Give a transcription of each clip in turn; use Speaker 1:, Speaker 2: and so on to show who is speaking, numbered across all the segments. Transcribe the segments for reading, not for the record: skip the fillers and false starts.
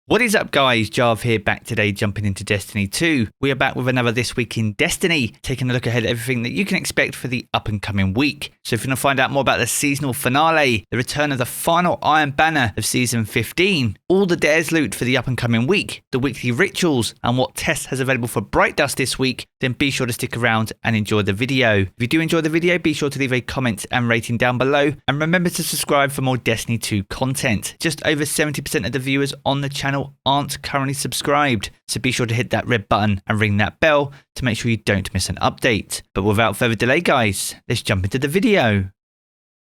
Speaker 1: What is up guys, Jarv here, back today jumping into Destiny 2. We are back with another This Week in Destiny, taking a look ahead at everything that you can expect for the up and coming week. So if you want to find out more about the seasonal finale, the return of the final Iron Banner of Season 15, all the dares loot for the up and coming week, the weekly rituals, and what Tess has available for Bright Dust this week, then be sure to stick around and enjoy the video. If you do enjoy the video, be sure to leave a comment and rating down below, and remember to subscribe for more Destiny 2 content. Just over 70% of the viewers on the channel aren't currently subscribed, so be sure to hit that red button and ring that bell to make sure you don't miss an update. But without further delay guys, let's jump into the video.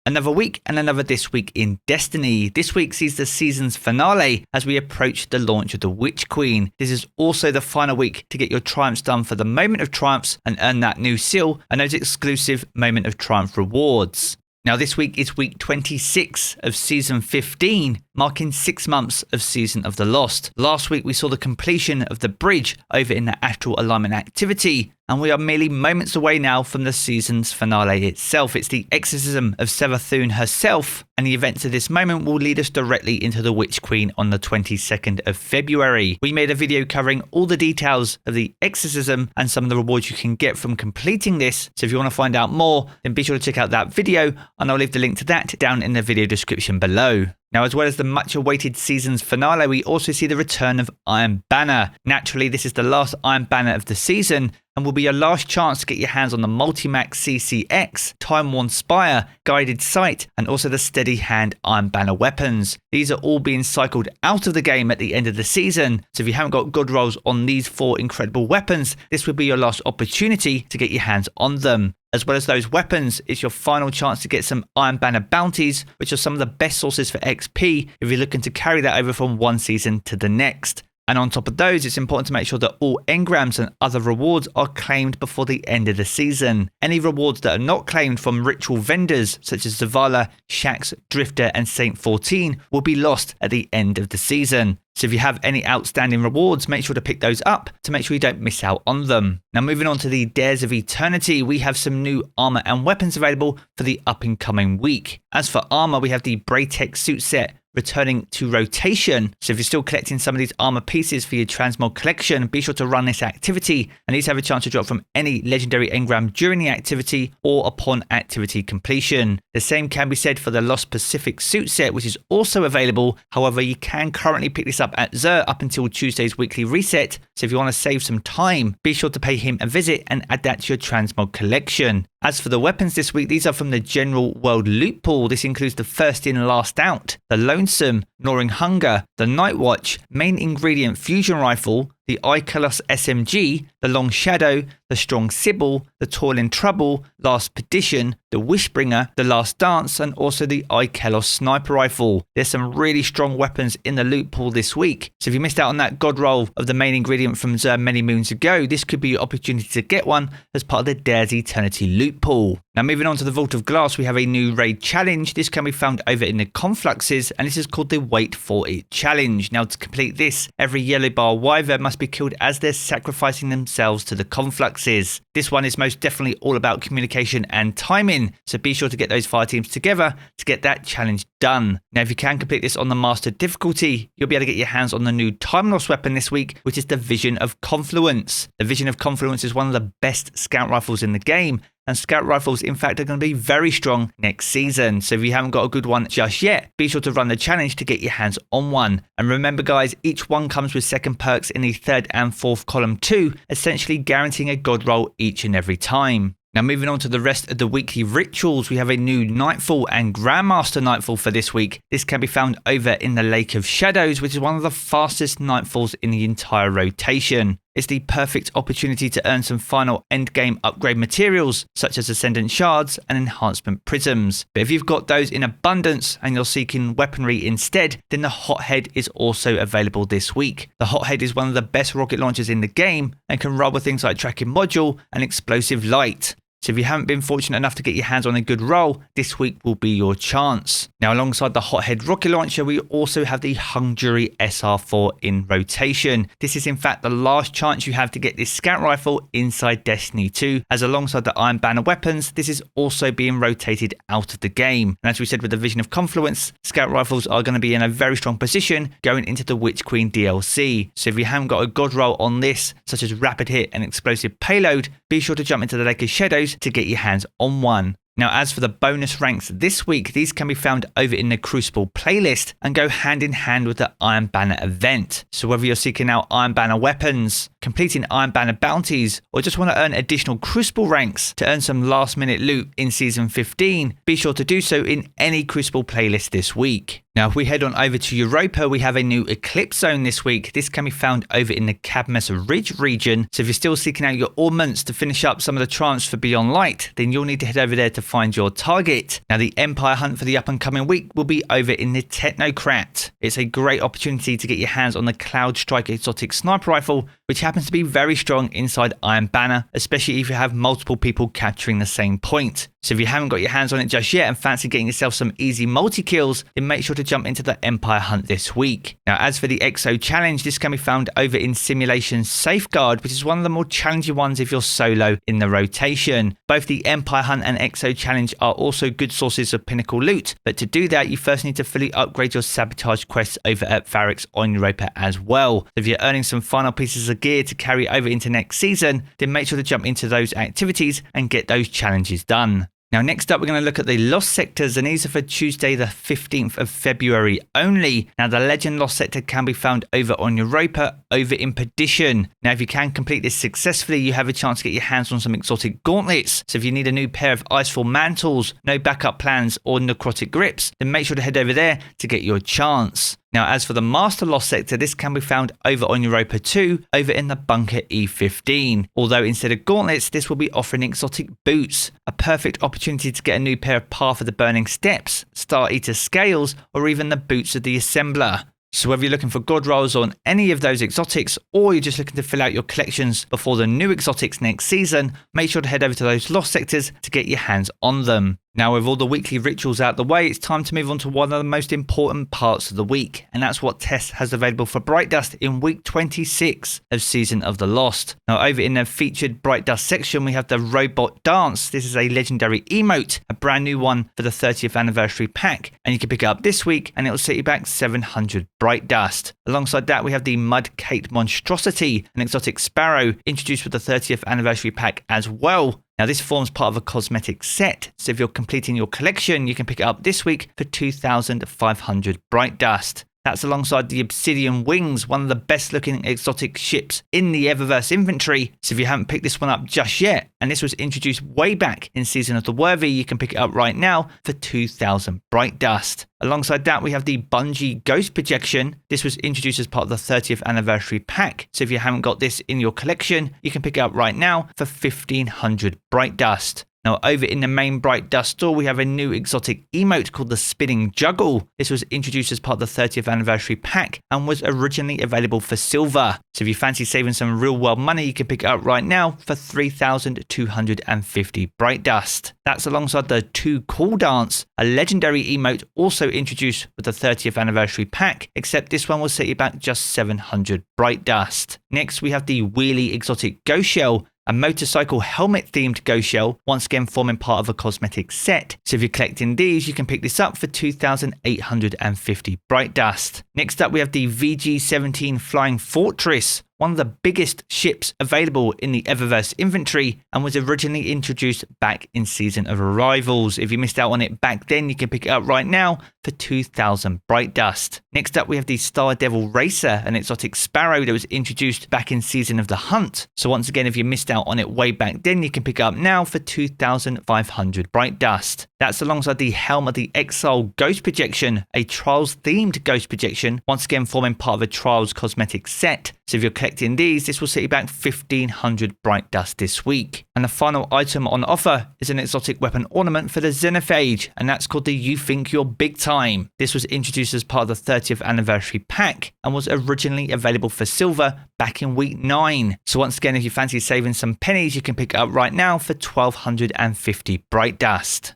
Speaker 1: Another week and another This Week in Destiny. This week sees the season's finale as we approach the launch of the Witch Queen. This is also the final week to get your triumphs done for the Moment of Triumphs and earn that new seal and those exclusive Moment of Triumph rewards. Now this week is week 26 of season 15, marking 6 months of Season of the Lost. Last week we saw the completion of the bridge over in the Astral Alignment activity, and we are merely moments away now from the season's finale itself. It's the exorcism of Salvatori herself, and the events of this moment will lead us directly into the Witch Queen on the 22nd of February. We made a video covering all the details of the exorcism and some of the rewards you can get from completing this, so if you want to find out more, then be sure to check out that video, and I'll leave the link to that down in the video description below. Now, as well as the much-awaited season's finale, we also see the return of Iron Banner. Naturally, this is the last Iron Banner of the season, and will be your last chance to get your hands on the Multi-Max CCX, Time-Worn Spire, Guided Sight, and also the Steady Hand Iron Banner weapons. These are all being cycled out of the game at the end of the season, so if you haven't got good rolls on these 4 incredible weapons, this will be your last opportunity to get your hands on them. As well as those weapons, it's your final chance to get some Iron Banner bounties, which are some of the best sources for XP if you're looking to carry that over from one season to the next. And on top of those, it's important to make sure that all engrams and other rewards are claimed before the end of the season. Any rewards that are not claimed from ritual vendors such as Zavala, Shax, Drifter and Saint 14 will be lost at the end of the season. So if you have any outstanding rewards, make sure to pick those up to make sure you don't miss out on them. Now moving on to the Dares of Eternity, we have some new armor and weapons available for the up and coming week. As for armor, we have the Braytech suit set returning to rotation. So if you're still collecting some of these armor pieces for your transmog collection, be sure to run this activity, and these have a chance to drop from any legendary engram during the activity or upon activity completion. The same can be said for the Lost Pacific suit set, which is also available. However, you can currently pick this up at Xur up until Tuesday's weekly reset, so if you want to save some time, be sure to pay him a visit and add that to your transmog collection. As for the weapons this week, these are from the General World Loot Pool. This includes the First In Last Out, the Lonesome, Gnawing Hunger, the Night Watch, Main Ingredient Fusion Rifle, the Ikelos SMG, the Long Shadow, the Strong Sybil, the Toil in Trouble, Last Petition, the Wishbringer, the Last Dance, and also the Ikelos Sniper Rifle. There's some really strong weapons in the loot pool this week, so if you missed out on that god roll of the main ingredient from Xur many moons ago, this could be your opportunity to get one as part of the Dares Eternity loot pool. Now moving on to the Vault of Glass, we have a new raid challenge. This can be found over in the Confluxes, and this is called the Wait For It challenge. Now to complete this, every yellow bar wyvern must be killed as they're sacrificing themselves to the Confluxes. This one is most definitely all about communication and timing, so be sure to get those fire teams together to get that challenge done. Now if you can complete this on the master difficulty, you'll be able to get your hands on the new time loss weapon this week, which is the Vision of Confluence. The Vision of Confluence is one of the best scout rifles in the game, and scout rifles in fact are going to be very strong next season, so if you haven't got a good one just yet, be sure to run the challenge to get your hands on one. And remember guys, each one comes with second perks in the 3rd and 4th column too, essentially guaranteeing a god roll each and every time. Now moving on to the rest of the weekly rituals, we have a new Nightfall and Grandmaster Nightfall for this week. This can be found over in the Lake of Shadows, which is one of the fastest Nightfalls in the entire rotation. It's the perfect opportunity to earn some final endgame upgrade materials, such as Ascendant Shards and Enhancement Prisms. But if you've got those in abundance and you're seeking weaponry instead, then the Hothead is also available this week. The Hothead is one of the best rocket launchers in the game and can roll with things like Tracking Module and Explosive Light. So if you haven't been fortunate enough to get your hands on a good roll, this week will be your chance. Now, alongside the Hothead rocket launcher, we also have the Hungary SR4 in rotation. This is in fact the last chance you have to get this scout rifle inside Destiny 2, as alongside the Iron Banner weapons, this is also being rotated out of the game. And as we said with the Vision of Confluence, scout rifles are going to be in a very strong position going into the Witch Queen DLC. So if you haven't got a god roll on this, such as rapid hit and explosive payload, be sure to jump into the Lake of Shadows to get your hands on one. Now, as for the bonus ranks this week, these can be found over in the Crucible playlist and go hand in hand with the Iron Banner event. So whether you're seeking out Iron Banner weapons, completing Iron Banner bounties, or just want to earn additional Crucible ranks to earn some last minute loot in Season 15, be sure to do so in any Crucible playlist this week. Now, if we head on over to Europa, we have a new Eclipse Zone this week. This can be found over in the Cadmus Ridge region. So if you're still seeking out your ornaments to finish up some of the triumphs for Beyond Light, then you'll need to head over there to find your target. Now, the Empire hunt for the up and coming week will be over in the Technocrat. It's a great opportunity to get your hands on the Cloud Strike exotic sniper rifle, which happens to be very strong inside Iron Banner, especially if you have multiple people capturing the same point. So if you haven't got your hands on it just yet and fancy getting yourself some easy multi-kills, then make sure to jump into the Empire hunt this week. Now, as for the Exo Challenge, this can be found over in Simulation Safeguard, which is one of the more challenging ones if you're solo in the rotation. Both the Empire hunt and Exo Challenge are also good sources of pinnacle loot, but to do that, you first need to fully upgrade your sabotage quests over at Varix on Europa as well. If you're earning some final pieces of gear to carry over into next season, then make sure to jump into those activities and get those challenges done. Now, next up, we're going to look at the Lost Sectors, and these are for Tuesday, the 15th of February only. Now, the Legend Lost Sector can be found over on Europa, over in Perdition. Now, if you can complete this successfully, you have a chance to get your hands on some exotic gauntlets. So if you need a new pair of Icefall mantles, no backup plans, or necrotic grips, then make sure to head over there to get your chance. Now, as for the Master Lost Sector, this can be found over on Europa 2, over in the Bunker E15. Although instead of gauntlets, this will be offering exotic boots, a perfect opportunity to get a new pair of Path of the Burning Steps, Star Eater scales, or even the boots of the Assembler. So whether you're looking for god rolls on any of those exotics, or you're just looking to fill out your collections before the new exotics next season, make sure to head over to those Lost Sectors to get your hands on them. Now, with all the weekly rituals out the way, it's time to move on to one of the most important parts of the week, and that's what Tess has available for Bright Dust in week 26 of Season of the Lost. Now, over in the featured Bright Dust section, we have the Robot Dance. This is a legendary emote, a brand new one for the 30th anniversary pack, and you can pick it up this week and it will set you back 700 Bright Dust. Alongside that, we have the Mud Cake Monstrosity, an exotic sparrow introduced with the 30th anniversary pack as well. Now, this forms part of a cosmetic set, so if you're completing your collection, you can pick it up this week for 2,500 Bright Dust. That's alongside the Obsidian Wings, one of the best looking exotic ships in the Eververse inventory. So if you haven't picked this one up just yet, and this was introduced way back in Season of the Worthy, you can pick it up right now for 2,000 Bright Dust. Alongside that, we have the Bungie Ghost Projection. This was introduced as part of the 30th anniversary pack. So if you haven't got this in your collection, you can pick it up right now for 1,500 Bright Dust. Now, over in the main Bright Dust store, we have a new exotic emote called the Spinning Juggle. This was introduced as part of the 30th anniversary pack and was originally available for silver. So if you fancy saving some real world money, you can pick it up right now for 3,250 Bright Dust. That's alongside the Too Cool Dance, a legendary emote also introduced with the 30th anniversary pack, except this one will set you back just 700 Bright Dust. Next, we have the Wheelie Exotic Ghost Shell, a motorcycle helmet themed ghost shell, once again forming part of a cosmetic set. So if you're collecting these, you can pick this up for 2,850 Bright Dust. Next up, we have the VG-17 Flying Fortress, one of the biggest ships available in the Eververse inventory, and was originally introduced back in Season of Arrivals. If you missed out on it back then, you can pick it up right now for 2,000 Bright Dust. Next up, we have the Star Devil Racer, an exotic sparrow that was introduced back in Season of the Hunt. So once again, if you missed out on it way back then, you can pick it up now for 2,500 Bright Dust. That's alongside the Helm of the Exile Ghost Projection, a Trials themed Ghost Projection, once again forming part of a Trials cosmetic set. So if you're collecting these, this will set you back 1500 Bright Dust this week. And the final item on offer is an exotic weapon ornament for the Xenophage, and that's called the You Think You're Big Time. This was introduced as part of the 30th anniversary pack and was originally available for silver back in week 9. So once again, if you fancy saving some pennies, you can pick it up right now for 1250 Bright Dust.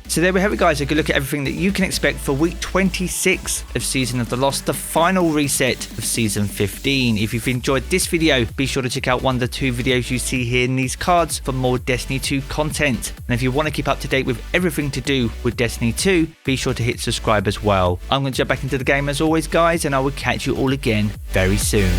Speaker 1: So there we have it, guys, a good look at everything that you can expect for week 26 of Season of the Lost, the final reset of Season 15. If you've enjoyed this video, be sure to check out one of the 2 videos you see here in these cards for more Destiny 2 content. And if you want to keep up to date with everything to do with Destiny 2, be sure to hit subscribe as well. I'm going to jump back into the game as always, guys, and I will catch you all again very soon.